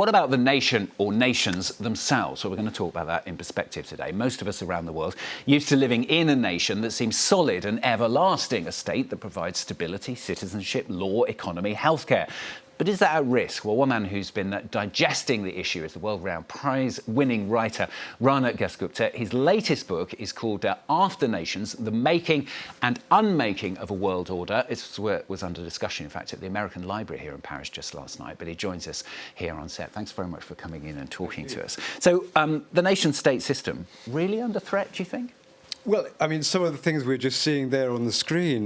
What about the nation or nations themselves? So we're going to talk about that in perspective today. Most of us around the world used to living in a nation that seems solid and everlasting, a state that provides stability, citizenship, law, economy, healthcare. But is that at risk? Well, one man who's been digesting the issue is the world-renowned prize-winning writer Rana Dasgupta. His latest book is called After Nations, The Making and Unmaking of a World Order. It was under discussion, in fact, at the American Library here in Paris just last night, but he joins us here on set. Thanks very much for coming in and talking to us. So the nation-state system, really under threat, do you think? Well, I mean, some of the things we're just seeing there on the screen,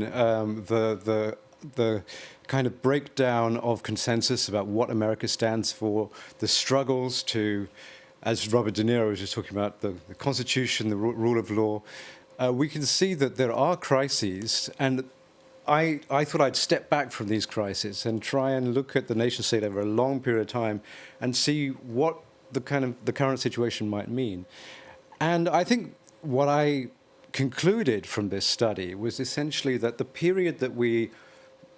the kind of breakdown of consensus about what America stands for, the struggles to, as Robert De Niro was just talking about, the Constitution, the rule of law, we can see that there are crises, and I thought I'd step back from these crises and try and look at the nation-state over a long period of time and see what the current situation might mean. And I think what I concluded from this study was essentially that the period that we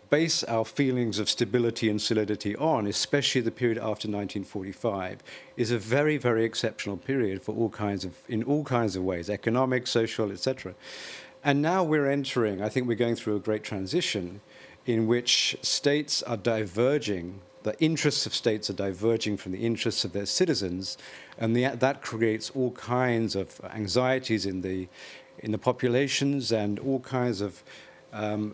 base our feelings of stability and solidity on, especially the period after 1945, is a very, very exceptional period for in all kinds of ways, economic, social, etc. And now we're entering, I think we're going through a great transition in which states are diverging, the interests of states are diverging from the interests of their citizens, and that creates all kinds of anxieties in the populations and all kinds of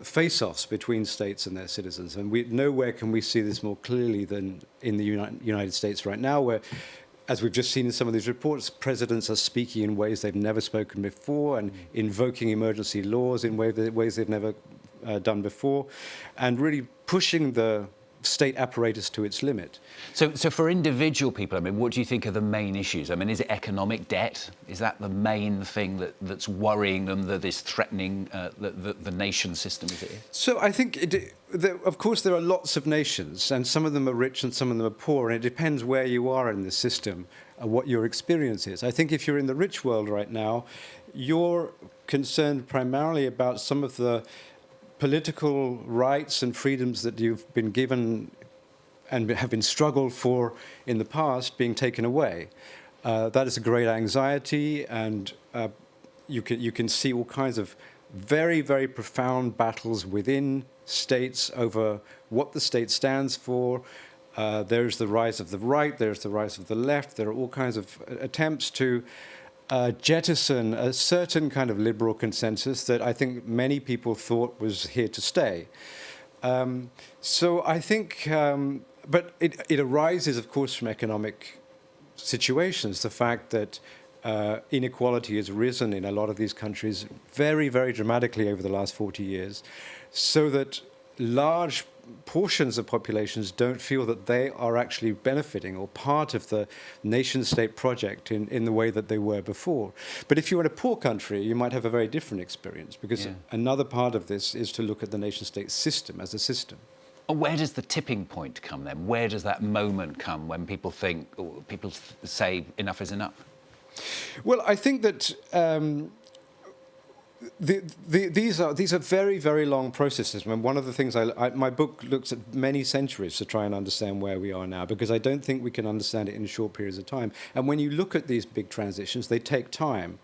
face-offs between states and their citizens. And nowhere can we see this more clearly than in the United States right now, where, as we've just seen in some of these reports, presidents are speaking in ways they've never spoken before and invoking emergency laws in ways they've never done before, and really pushing the state apparatus to its limit. So for individual people, I mean, what do you think are the main issues? I mean, is it economic debt? Is that the main thing that's worrying them, that is threatening the nation system as it is? So I think, of course, there are lots of nations, and some of them are rich and some of them are poor, and it depends where you are in the system, what your experience is. I think if you're in the rich world right now, you're concerned primarily about some of the political rights and freedoms that you've been given and have been struggled for in the past being taken away. That is a great anxiety, and you can see all kinds of very, very profound battles within states over what the state stands for. There's the rise of the right, there's the rise of the left. There are all kinds of attempts to jettison a certain kind of liberal consensus that I think many people thought was here to stay. So I think, but it arises, of course, from economic situations. The fact that inequality has risen in a lot of these countries very, very dramatically over the last 40 years, so that large portions of populations don't feel that they are actually benefiting or part of the nation-state project in the way that they were before. But if you're in a poor country, you might have a very different experience, because another part of this is to look at the nation-state system as a system. Where does the tipping point come then? Where does that moment come when people think, or people say enough is enough? Well, I think that these are very, very long processes. I mean, one of the things my book looks at many centuries to try and understand where we are now, because I don't think we can understand it in short periods of time. And when you look at these big transitions, they take time,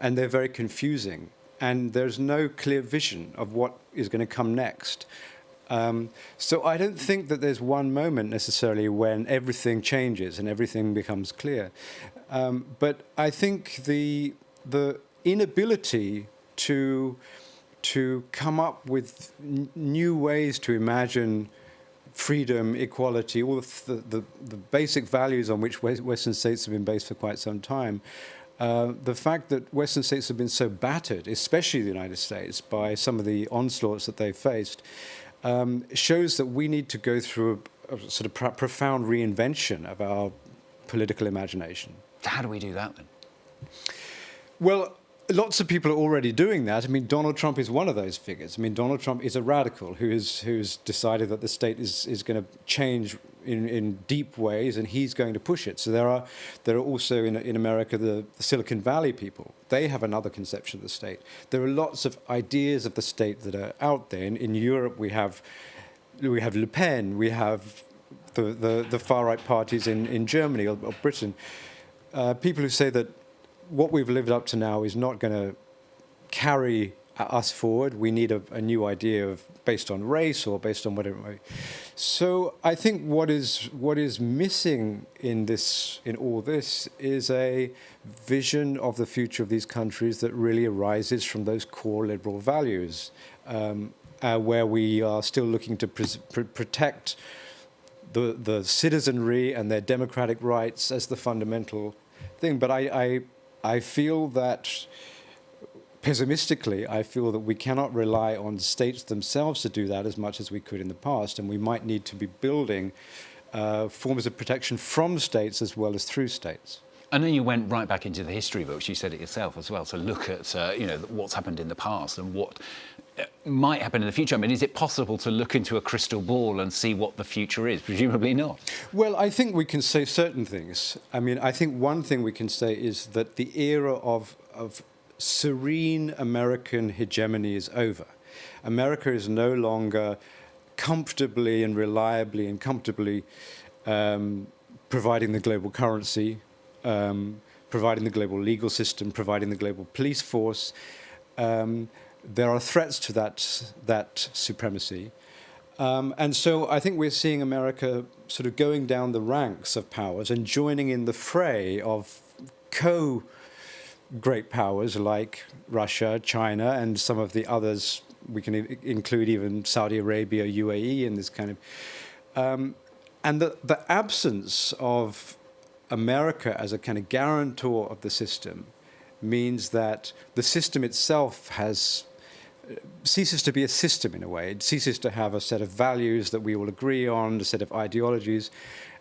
and they're very confusing, and there's no clear vision of what is going to come next. So I don't think that there's one moment necessarily when everything changes and everything becomes clear. But I think the inability to come up with new ways to imagine freedom, equality, all of the basic values on which Western states have been based for quite some time. The fact that Western states have been so battered, especially the United States, by some of the onslaughts that they've faced, shows that we need to go through a sort of profound reinvention of our political imagination. How do we do that then? Well, lots of people are already doing that. I mean, Donald Trump is one of those figures. I mean, Donald Trump is a radical who's decided that the state is going to change in deep ways, and he's going to push it. So there are also in America the Silicon Valley people. They have another conception of the state. There are lots of ideas of the state that are out there. In Europe, we have Le Pen, we have the far-right parties in Germany or Britain, people who say that what we've lived up to now is not going to carry us forward. We need a new idea of based on race or based on whatever it might be. So I think what is missing in all this is a vision of the future of these countries that really arises from those core liberal values, where we are still looking to protect the citizenry and their democratic rights as the fundamental thing. But I feel that, pessimistically, I feel that we cannot rely on states themselves to do that as much as we could in the past, and we might need to be building forms of protection from states as well as through states. I know you went right back into the history books. You said it yourself as well. So look at what's happened in the past and what might happen in the future. I mean, is it possible to look into a crystal ball and see what the future is? Presumably not. Well, I think we can say certain things. I mean, I think one thing we can say is that the era of serene American hegemony is over. America is no longer comfortably and reliably and comfortably providing the global currency, providing the global legal system, providing the global police force. There are threats to that supremacy. And so I think we're seeing America sort of going down the ranks of powers and joining in the fray of great powers like Russia, China, and some of the others. We can include even Saudi Arabia, UAE in this kind of... and the absence of America as a kind of guarantor of the system means that the system itself ceases to be a system in a way. It ceases to have a set of values that we all agree on, a set of ideologies,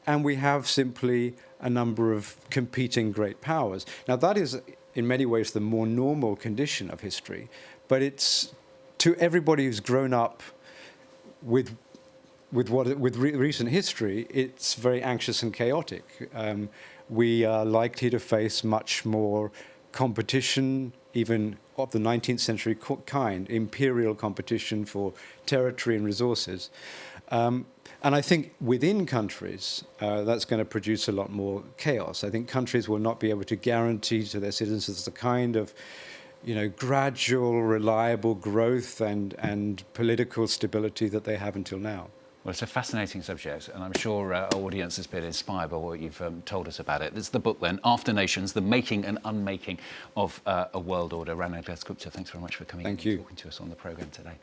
and we have simply a number of competing great powers. Now, that is, in many ways, the more normal condition of history, but it's, to everybody who's grown up with recent history, it's very anxious and chaotic. We are likely to face much more competition, even of the 19th century kind, imperial competition for territory and resources. And I think within countries, that's going to produce a lot more chaos. I think countries will not be able to guarantee to their citizens the kind of gradual, reliable growth and political stability that they have until now. Well, it's a fascinating subject, and I'm sure our audience has been inspired by what you've told us about it. It's the book, then, After Nations, The Making and Unmaking of a World Order. Rana Dasgupta, thanks very much for coming and talking to us on the programme today.